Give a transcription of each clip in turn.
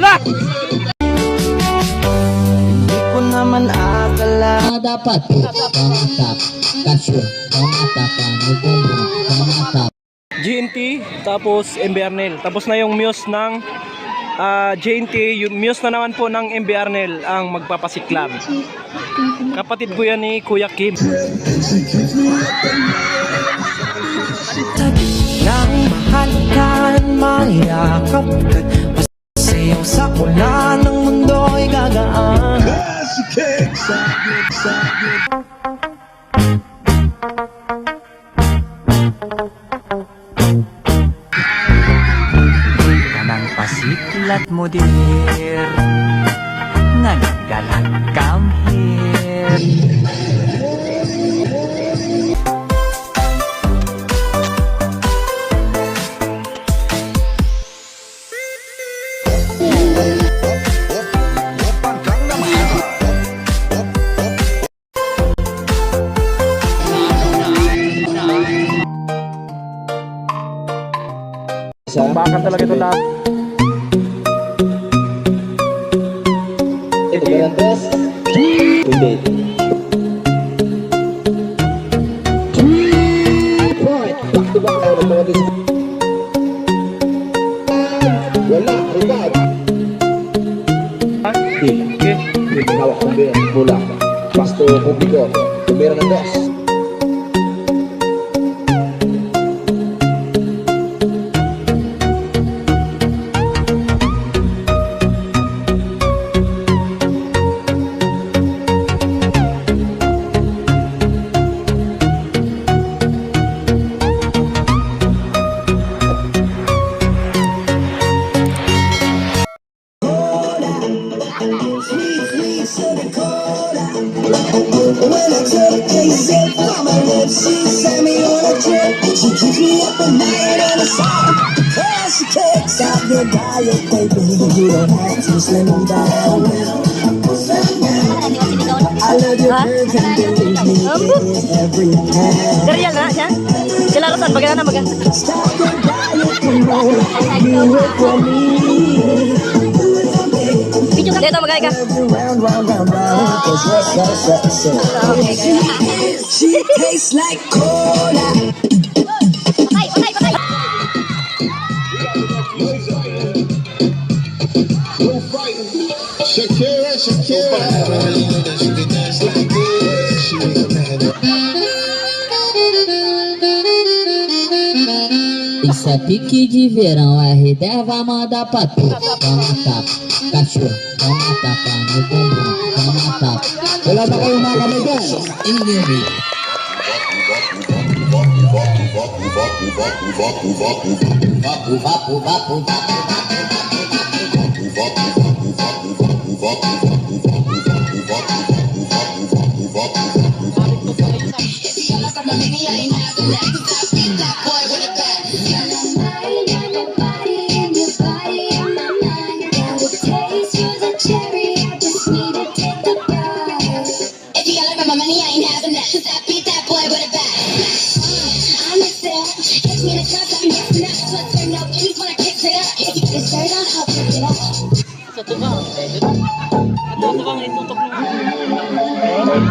La! Hindi ko naman akala dapat pamatap kasyo pamatap pamatap GNT tapos MB Arnel. Tapos na yung muse ng JNT, yung muse na naman po ng MB Arnel ang magpapasiklab. Kapatid ko yan ni Kuya Kim. nang mahalikan, mayakap ka't pasayaw sa kula ng mundo'y gagaan. Kanang pasiklat mo dir, naggalang kamhir. Bakit talaga ito lahat? ito ba ang dress? Hindi Wala, ribad. Okay. Hindi hawak ng bola. Pasto publiko. Tumira ng dos. When I take a sip from her lips, she sent me on a trip. She keeps me up at night on the side. Cause she takes out your diet, baby. You don't have to slim down. I love your curves and believe me, it is everything. Real na siya? Sila Rosan, bagay na baga. Stop your diet, come on. Do it for me. Video ka dito, bagay ka. Round, round, round, round. Cause what's She tastes like cola. Patay, patay, patay. Shakira, Shakira. isso é pique de verão a reserva manda pra tu pamatap cachorro pamatap no bumbum pamatap Wala na kayong mga kamay dyan. ingeri Sa tubang. Ito tubang, itutok mo. Tubang.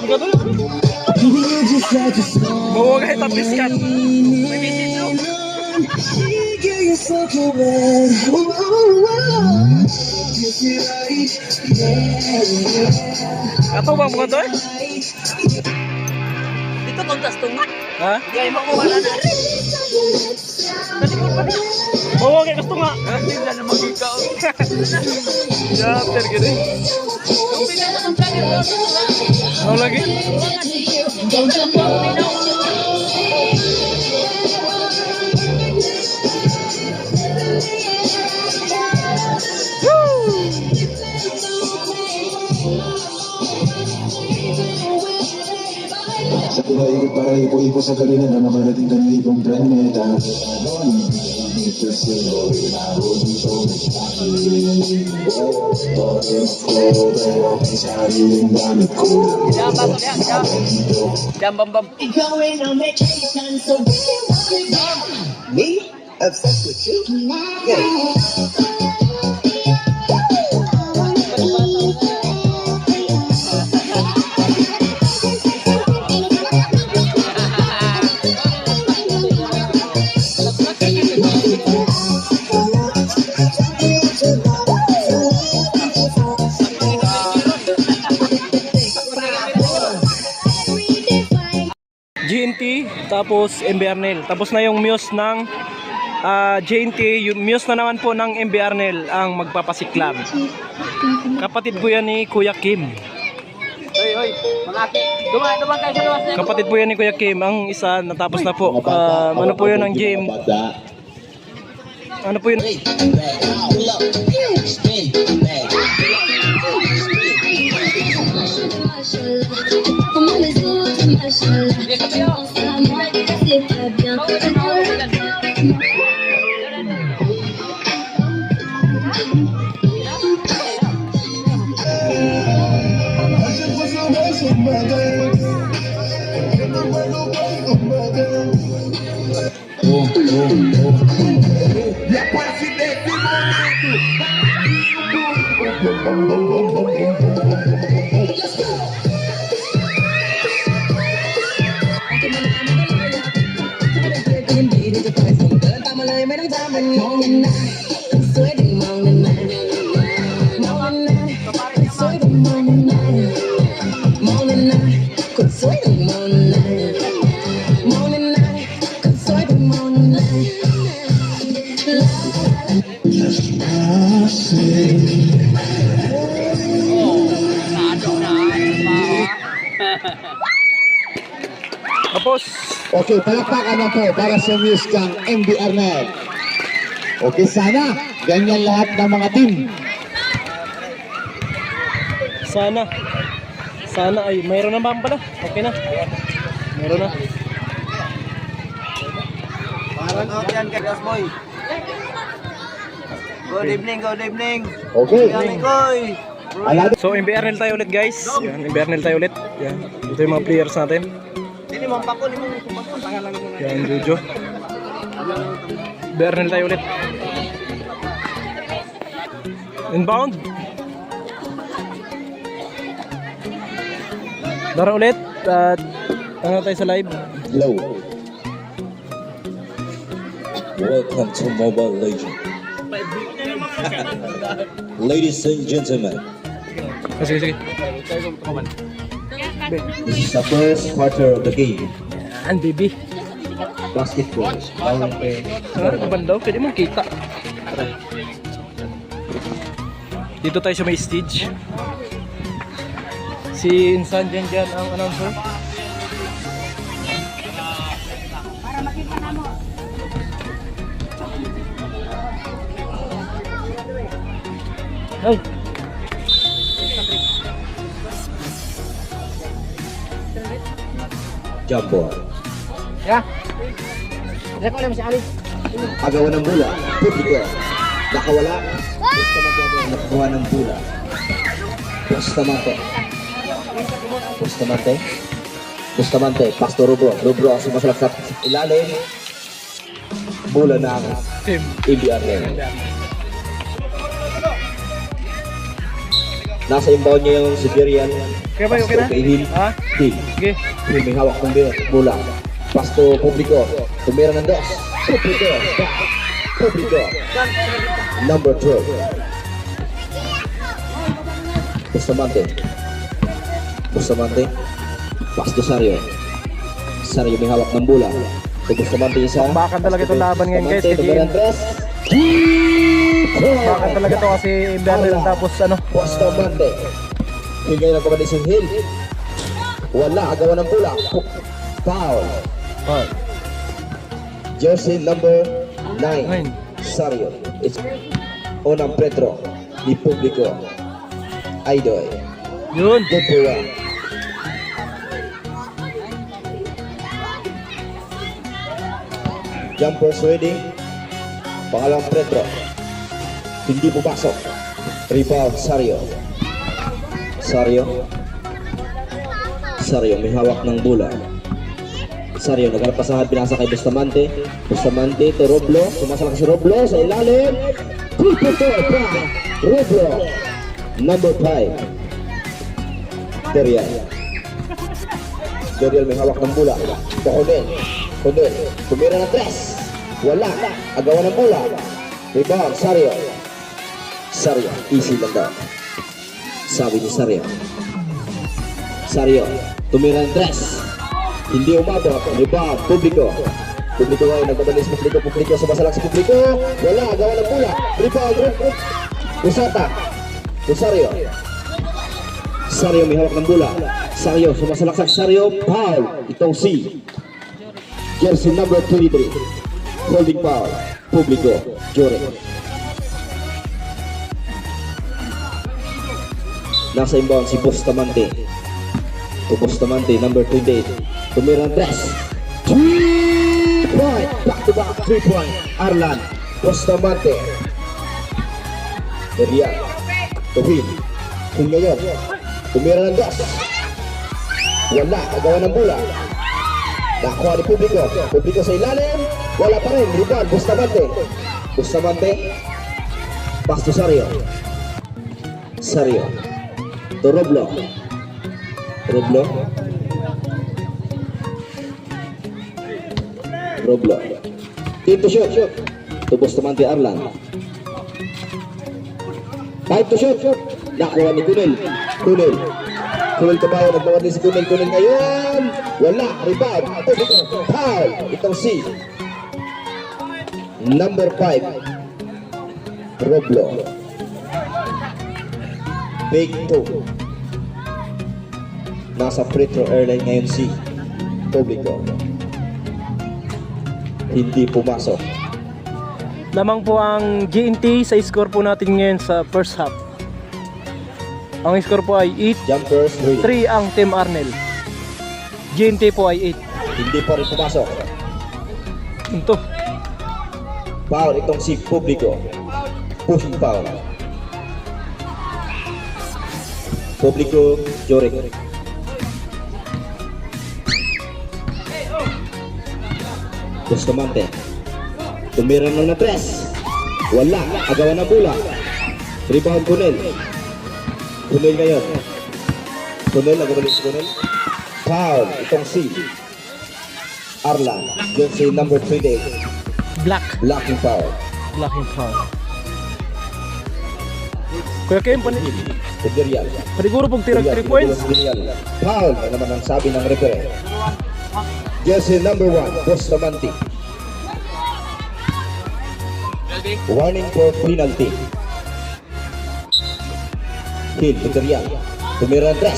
Ikaw, tutok. Bawa kahit at least cut. May visit nyo. Kato ba mga to eh? Dito kontas tunga. Ha? Gaya makuha na na. Bawa kayo gusto nga. Hindi na mag-ikaw. Chapter gini. Ano lagi? Sa pinaigit para ipo-ipo sa galingan na naman natin ng ibang planeta. Diyan, baso diyan, diyan. Diyan, bam. Going on vacation, so we can walk it down. Me? Obsessed with you? Yeah. GNT, tapos MBRNL. Tapos na yung Muse ng JNT, yung Muse na naman po ng MBRNL ang magpapasiklab. Kapatid po yan ni Kuya Kim. Hoy, mga ate. Dumaan kayo sa luwas na. Kapatid po yan ni Kuya Kim. Ang isa natapos na po. Ano po yun ang gym? Ano po yun? Tapos, Okay, palakpakan na po para sa Muse kang MBRNL. Okay, sana ganyan lahat ng mga team. sana ay mayroon na ba pala? Okay na. Mayroon na. Parang out yan kay Gasboy. Good evening. Okay. Koy. Alado. So MBRNL tayo ulit guys. Yan, MBRNL tayo ulit. Yan. Ito yung mga players natin. Dili mo pa ko ni mo tangan lang mo. Yan, Jojo. MBRNL tayo ulit. Inbound. Dara ulit at ano tayo sa live. Hello. Welcome to Mobile Legends. Ladies and gentlemen, Sige. this is the first quarter of the game. Yan, baby. Basketball. Ano ba daw? Pwede mong kita. Dito tayo sa may stage. Si Insan dyan ang announcer. Ay! Jump ball. Ya. Reko lang si Ali. Agawan ng bola. Publiko. Nakawala. Nakuha ng bola. Bustamante. Pastor Rubro. Rubro ang sumasalak sa ilalim. Bola ng Team. MBRNL. Nasa inbound niya yung Siberian. Kaya ba, okay na? Kainin. Ha? Team. Sige. May hawak ng bola. Pasto Publico. Tumira ng dos. Publico. Number 12. Bustamante. Pasto Sario may hawak ng bola. Bustamante isa. Bakbakan talaga itong laban ngayon guys. Tumira ng tres. Bakbakan talaga ito kasi MBRNL tapos ano. Bustamante. Hingay ng Combination Hill. Wala. Agawan ng bola. Foul. Jersey number 9. Sario. It's Onang Petro. Di Publico. Aidoy. Yun. Good bola. Jumper Sweding. Pangalawang Pedro. Hindi pumasok. Rebound, Sario. Sario may hawak ng bola. Sario naghanap pasahan, pinasa kay Bustamante. Bustamante to Roblo. Sumasalak si Roblo sa ilalim. Triple pa. Roblo. Number 5. Derial may hawak ng bola. Condel. Tumira ng 3. Wala. Agawan ng bola. Rebound, Sario. Easy lang daw. Sabi ni Sario. Tumira ng 3. Hindi umabot. Rebound, Publico ngayon, nagbabalis Publico, sumasalak si Publico. Wala, agawan ng bola. Rebound, Usata. Sario may hawak ng bola. Sario, sumasalaksak Sario. Foul. Itong si jersey number 23. Holding foul. Publico. Jure. Nasa inbound si Bustamante. Bustamante, number 28. Tumira ng 3. 3 point. Back to back 3 point. Arlan. Bustamante. Derian. Tuhin ngayon. Tumira ng 2. Wala. Agawan ng bola. Nakuha ni Publico sa ilalim. Wala pa rin. Rebound. Bustamante. Pass to Sario. To Roblo. Team to shoot. To Bustamante, Arlan. Time to shoot. Nakuha ni Kunel Tabayo, nagbawa din si Kunel ngayon. Wala. Rebound. Foul. Itong si number 5. Roblo. Big 2. Nasa free throw airline ngayon si Publico. Hindi pumasok. Lamang po ang GNT sa score po natin ngayon sa first half. Ang score po ay 8. Jumpers 3 ang Team Arnel. GNT po ay 8. Hindi pa rin pumasok. Ito. Foul itong si Publico. Pushing foul. Publico, Jore. Bustamante. Tumira ng 3. Wala. Agawan ng bola. Rebound Kunel ngayon. Nagabalik si Kunel. Foul. Itong si Arlan. Jersey number 28. Blocking foul. Kuya Kim, Derial. paniguro pong tirag 3 points. Foul na naman ang sabi ng referee. Jersey number 1, Bustamante. Warning for penalty. Hill, Derial. Tumira 3.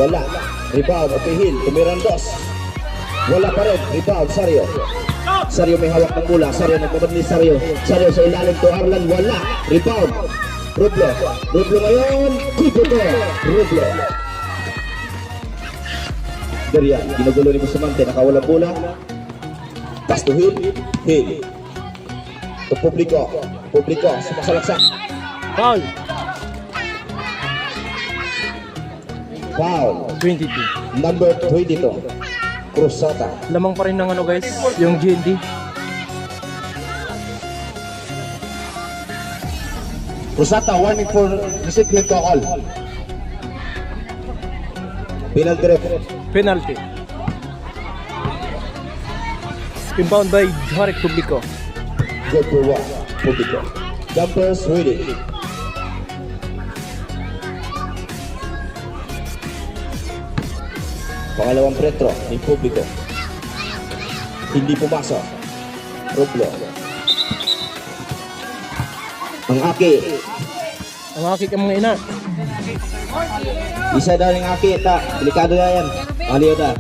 Wala. Rebound, Hill. Tumira 2. Wala pa rin. Rebound, Sario may hawak ng bola. Nagmamagli Sario sa ilalim to Arlan. Wala. Rebound. Roblo ngayon. Keep it there. Roblo. Derian, ginugulo ni Bustamante. Nakawalang bola. Pass to Hill. To Publico. Sumasalaksak. Foul. 22. Number 22. Cruzata. Lamang pa rin ng guys, yung GNT. Cruzata, warning for recipient to all. Penalty. Inbound by Jarek Publico. Good for 1. Publico. Jumpers ready. Pangalawang Petro ni Publico. Hindi pumasok. Roblo. Ang aki. Ang mga ina. Isa daw ng aki. Delikado na yan. Aliyo na.